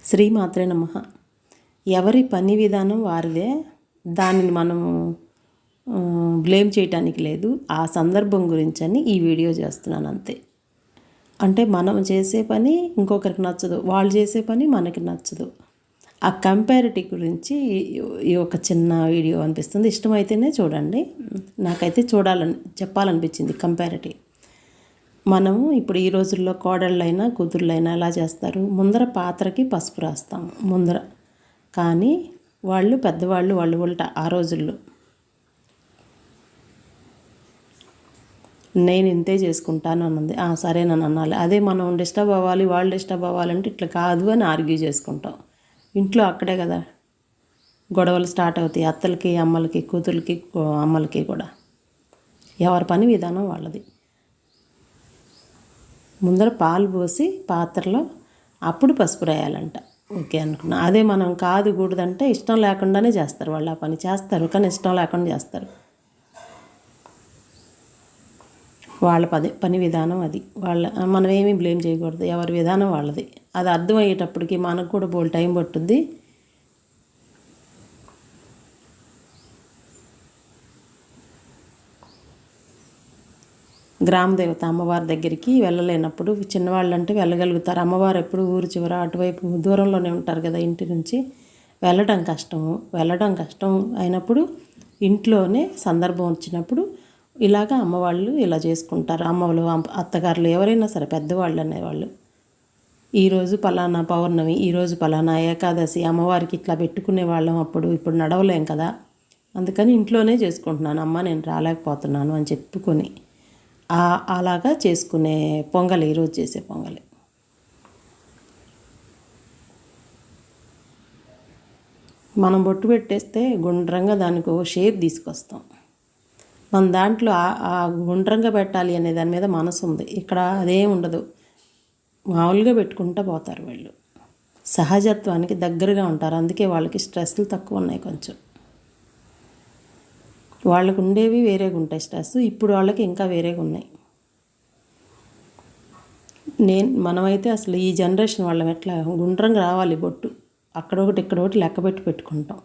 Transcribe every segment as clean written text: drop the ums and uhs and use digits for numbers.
శ్రీమాత్రే నమః. ఎవరి పని విధానం వారిదే. దానిని మనము బ్లేమ్ చేయటానికి లేదు. ఆ సందర్భం గురించని ఈ వీడియో చేస్తున్నాను అంతే. అంటే మనం చేసే పని ఇంకొకరికి నచ్చదు, వాళ్ళు చేసే పని మనకి నచ్చదు. ఆ కంపారిటీ గురించి ఈ ఒక చిన్న వీడియో అనిపిస్తుంది. ఇష్టమైతేనే చూడండి. నాకైతే చెప్పాలనిపించింది కంపారిటీ. మనము ఇప్పుడు ఈ రోజుల్లో కోడళ్ళైనా కూతుర్లైనా ఎలా చేస్తారు, ముందర పాత్రకి పసుపు రాస్తాము ముందర. కానీ వాళ్ళు పెద్దవాళ్ళు వాళ్ళు ఉల్టా. ఆ రోజుల్లో నేను ఇంతే చేసుకుంటాను అన్నది. సరేనని అనాలి. అదే మనం డిస్టర్బ్ అవ్వాలి, వాళ్ళు డిస్టర్బ్ అవ్వాలంటే ఇట్లా కాదు అని ఆర్గ్యూ చేసుకుంటాం. ఇంట్లో అక్కడే కదా గొడవలు స్టార్ట్ అవుతాయి. అత్తలకి అమ్మలకి, కూతుర్లకి అమ్మలకి కూడా. ఎవరి పని విధానం వాళ్ళది. ముందర పాలు పోసి పాత్రలో అప్పుడు పసుపు రాయాలంట. ఓకే అనుకున్నా. అదే మనం కాదు కూడదంటే ఇష్టం లేకుండానే చేస్తారు. వాళ్ళు ఆ పని చేస్తారు, కానీ ఇష్టం లేకుండా చేస్తారు. వాళ్ళ పని విధానం అది. మనం ఏమీ బ్లేమ్ చేయకూడదు. ఎవరి విధానం వాళ్ళది. అది అర్థమయ్యేటప్పటికి మనకు కూడా బోల్ టైం పట్టుద్ది. గ్రామదేవత అమ్మవారి దగ్గరికి వెళ్ళలేనప్పుడు చిన్నవాళ్ళు అంటే వెళ్ళగలుగుతారు. అమ్మవారు ఎప్పుడు ఊరు చివర అటువైపు దూరంలోనే ఉంటారు కదా ఇంటి నుంచి. వెళ్ళడం కష్టం అయినప్పుడు ఇంట్లోనే సందర్భం వచ్చినప్పుడు ఇలాగ అమ్మవాళ్ళు ఇలా చేసుకుంటారు. అమ్మలు, అత్తగారులు ఎవరైనా సరే పెద్దవాళ్ళు అనేవాళ్ళు ఈరోజు పలానా పౌర్ణమి, ఈరోజు పలానా ఏకాదశి అమ్మవారికి ఇట్లా పెట్టుకునే వాళ్ళం. ఇప్పుడు నడవలేం కదా, అందుకని ఇంట్లోనే చేసుకుంటున్నాను అమ్మ, నేను రాలేకపోతున్నాను అని చెప్పుకొని అలాగా చేసుకునే పొంగలి ఈరోజు చేసే పొంగలి. మనం బొట్టు పెట్టేస్తే గుండ్రంగా దానికి ఓ షేప్ తీసుకొస్తాం. మన దాంట్లో ఆ గుండ్రంగా పెట్టాలి అనే దాని మీద మనసు ఉంది. ఇక్కడ అదేం ఉండదు. మామూలుగా పెట్టుకుంటూ పోతారు వీళ్ళు. సహజత్వానికి దగ్గరగా ఉంటారు. అందుకే వాళ్ళకి స్ట్రెస్లు తక్కువ ఉన్నాయి. కొంచెం వాళ్ళకు ఉండేవి వేరేగా ఉంటాయి స్ట్రెస్. ఇప్పుడు వాళ్ళకి ఇంకా వేరేగా ఉన్నాయి. మనమైతే అసలు ఈ జనరేషన్ వాళ్ళం ఎట్లా గుండ్రంగా రావాలి బొట్టు, అక్కడొకటి ఇక్కడొకటి లెక్కపెట్టి పెట్టుకుంటాం.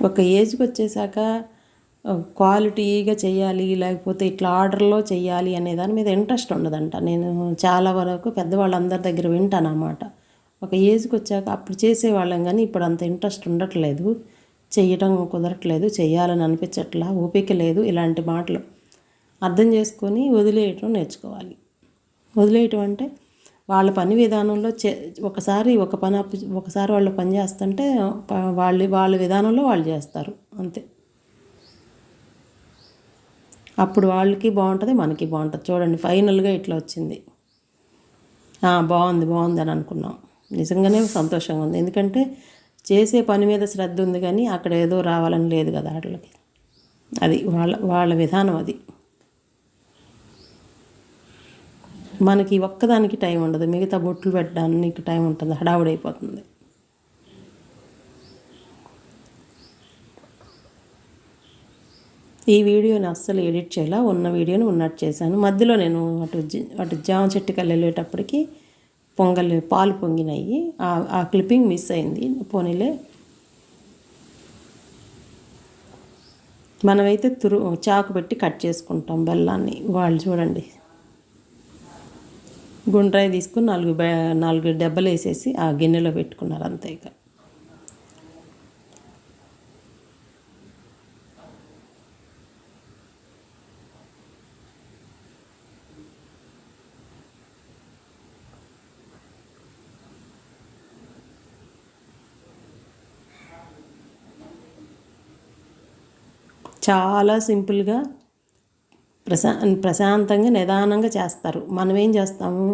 ఒక ఏజ్కి వచ్చేసాక క్వాలిటీగా చేయాలి, లేకపోతే ఇట్లా ఆర్డర్లో చేయాలి అనే దాని మీద ఇంట్రెస్ట్ ఉండదంట. నేను చాలా వరకు పెద్దవాళ్ళందరి దగ్గర వింటాను అన్నమాట. ఒక ఏజ్కి వచ్చాక అప్పుడు చేసేవాళ్ళం, కానీ ఇప్పుడు అంత ఇంట్రెస్ట్ ఉండట్లేదు, చేయటం కుదరట్లేదు, చేయాలని అనిపించట్లా, ఓపిక లేదు. ఇలాంటి మాటలు అర్థం చేసుకొని వదిలేయటం నేర్చుకోవాలి. వదిలేయటం అంటే వాళ్ళ పని విధానంలో ఒకసారి వాళ్ళు పని చేస్తుంటే వాళ్ళ విధానంలో వాళ్ళు చేస్తారు అంతే. అప్పుడు వాళ్ళకి బాగుంటుంది, మనకి బాగుంటుంది. చూడండి ఫైనల్గా ఇట్లా వచ్చింది. బాగుంది అని అనుకున్నాం. నిజంగానే సంతోషంగా ఉంది. ఎందుకంటే చేసే పని మీద శ్రద్ధ ఉంది, కానీ అక్కడ ఏదో రావాలని లేదు కదా వాళ్ళకి. అది వాళ్ళ విధానం అది. మనకి ఒక్కదానికి టైం ఉండదు, మిగతా బొట్లు పెట్టడానికి టైం ఉంటుంది, హడావుడైపోతుంది. ఈ వీడియోని అస్సలు ఎడిట్ చేయాల, ఉన్న వీడియోని ఉన్నట్టు చేశాను. మధ్యలో నేను అటు జామ చెట్టుకి వెళ్ళేటప్పటికి పాలు పొంగినాయి. ఆ క్లిప్పింగ్ మిస్ అయింది. పోనీలే. మనమైతే చాకు పెట్టి కట్ చేసుకుంటాం బెల్లాన్ని. వాళ్ళు చూడండి గుండ్రాయి తీసుకుని 4 దెబ్బలు వేసేసి ఆ గిన్నెలో పెట్టుకున్నారు అంతే. ఇక చాలా సింపుల్గా ప్రశాంతంగా నిదానంగా చేస్తారు. మనం ఏం చేస్తాము,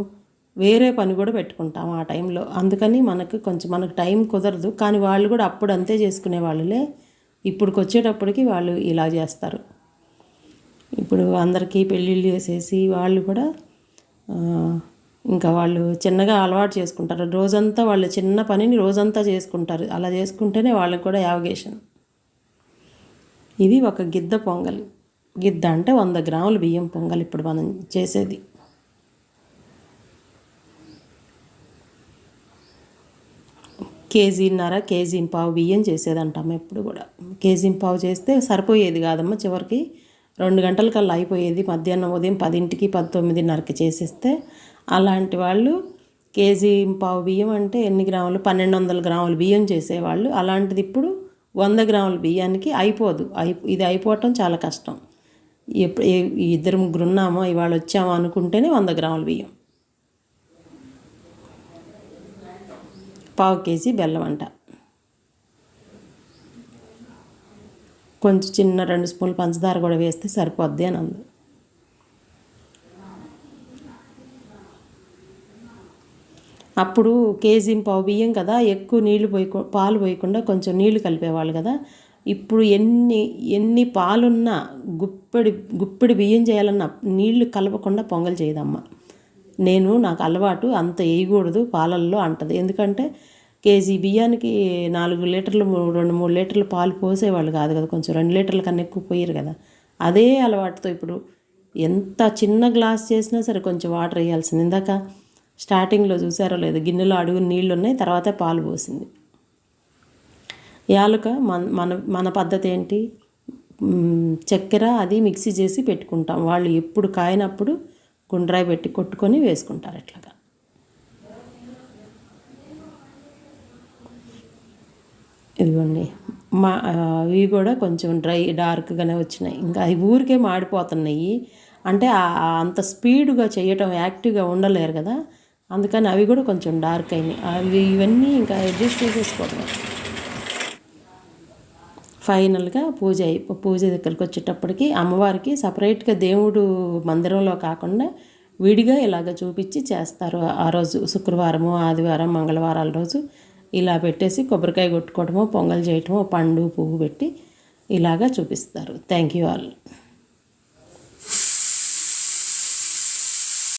వేరే పని కూడా పెట్టుకుంటాము ఆ టైంలో. అందుకని మనకు టైం కుదరదు. కానీ వాళ్ళు కూడా అప్పుడు అంతే చేసుకునే వాళ్ళే. ఇప్పుడుకి వచ్చేటప్పటికి వాళ్ళు ఇలా చేస్తారు. ఇప్పుడు అందరికీ పెళ్ళిళ్ళు చేసేసి వాళ్ళు కూడా ఇంకా వాళ్ళు చిన్నగా అలవాటు చేసుకుంటారు. రోజంతా వాళ్ళు చిన్న పనిని రోజంతా చేసుకుంటారు. అలా చేసుకుంటేనే వాళ్ళకి కూడా యావగేషన్. ఇది ఒక గిద్ద పొంగల్. గిద్ద అంటే 100 గ్రాముల బియ్యం పొంగల్ ఇప్పుడు మనం చేసేది. కేజీ పావు బియ్యం చేసేదంటాము ఎప్పుడు కూడా. పావు చేస్తే సరిపోయేది కాదమ్మా, చివరికి 2 గంటలకల్లా అయిపోయేది. మధ్యాహ్నం ఉదయం 10కి 19:30కి చేసేస్తే అలాంటి వాళ్ళు పావు బియ్యం అంటే ఎన్ని గ్రాములు, 1200 గ్రాముల బియ్యం చేసేవాళ్ళు. అలాంటిది ఇప్పుడు 100 గ్రాముల బియ్యానికి అయిపోదు. ఇది అయిపోవటం చాలా కష్టం. ఇద్దరు ముగ్గురు ఉన్నామో ఇవాళ వచ్చామో అనుకుంటేనే 100 గ్రాముల బియ్యం. పావు కేజీ బెల్లం అంట. కొంచెం చిన్న 2 స్పూన్లు పంచదార కూడా వేస్తే సరిపోద్ది అని అంది. అప్పుడు పావు బియ్యం కదా, ఎక్కువ పాలు పోయకుండా కొంచెం నీళ్లు కలిపేవాళ్ళు కదా. ఇప్పుడు ఎన్ని పాలున్నా గుప్పెడి బియ్యం చేయాలన్నా నీళ్లు కలపకుండా పొంగల్ చేయదమ్మ. నాకు అలవాటు, అంత వేయకూడదు పాలల్లో అంటది. ఎందుకంటే కేజీ బియ్యానికి 4 లీటర్లు 2-3 లీటర్లు పాలు పోసేవాళ్ళు కాదు కదా, కొంచెం 2 లీటర్ల కన్నా ఎక్కువ పోయారు కదా. అదే అలవాటుతో ఇప్పుడు ఎంత చిన్న గ్లాస్ చేసినా సరే కొంచెం వాటర్ వేయాల్సింది. ఇందాక స్టార్టింగ్లో చూసారో లేదు, గిన్నెలో అడుగు నీళ్ళు ఉన్నాయి, తర్వాత పాలు పోసింది. యాలుక మన పద్ధతి ఏంటి, చక్కెర అది మిక్సీ చేసి పెట్టుకుంటాం. వాళ్ళు ఎప్పుడు కాయనప్పుడు గుండ్రాయి పెట్టి కొట్టుకొని వేసుకుంటారు. ఇట్లాగా ఇదిగోండి ఇవి కూడా కొంచెం డార్క్గానే వచ్చినాయి. ఇంకా అవి ఊరికే మాడిపోతున్నాయి. అంటే అంత స్పీడ్గా చేయటం, యాక్టివ్గా ఉండలేరు కదా, అందుకని అవి కూడా కొంచెం డార్క్ అయినాయి. ఇవన్నీ ఇంకా అడ్జస్ట్ చేసేసుకోవడం. ఫైనల్గా పూజ దగ్గరికి వచ్చేటప్పటికి అమ్మవారికి సపరేట్గా దేవుడు మందిరంలో కాకుండా విడిగా ఇలాగ చూపించి చేస్తారు. ఆ రోజు శుక్రవారము, ఆదివారం, మంగళవారాల రోజు ఇలా పెట్టేసి కొబ్బరికాయ కొట్టుకోవడమో, పొంగల్ చేయటమో, పండు పువ్వు పెట్టి ఇలాగా చూపిస్తారు. Thank you all.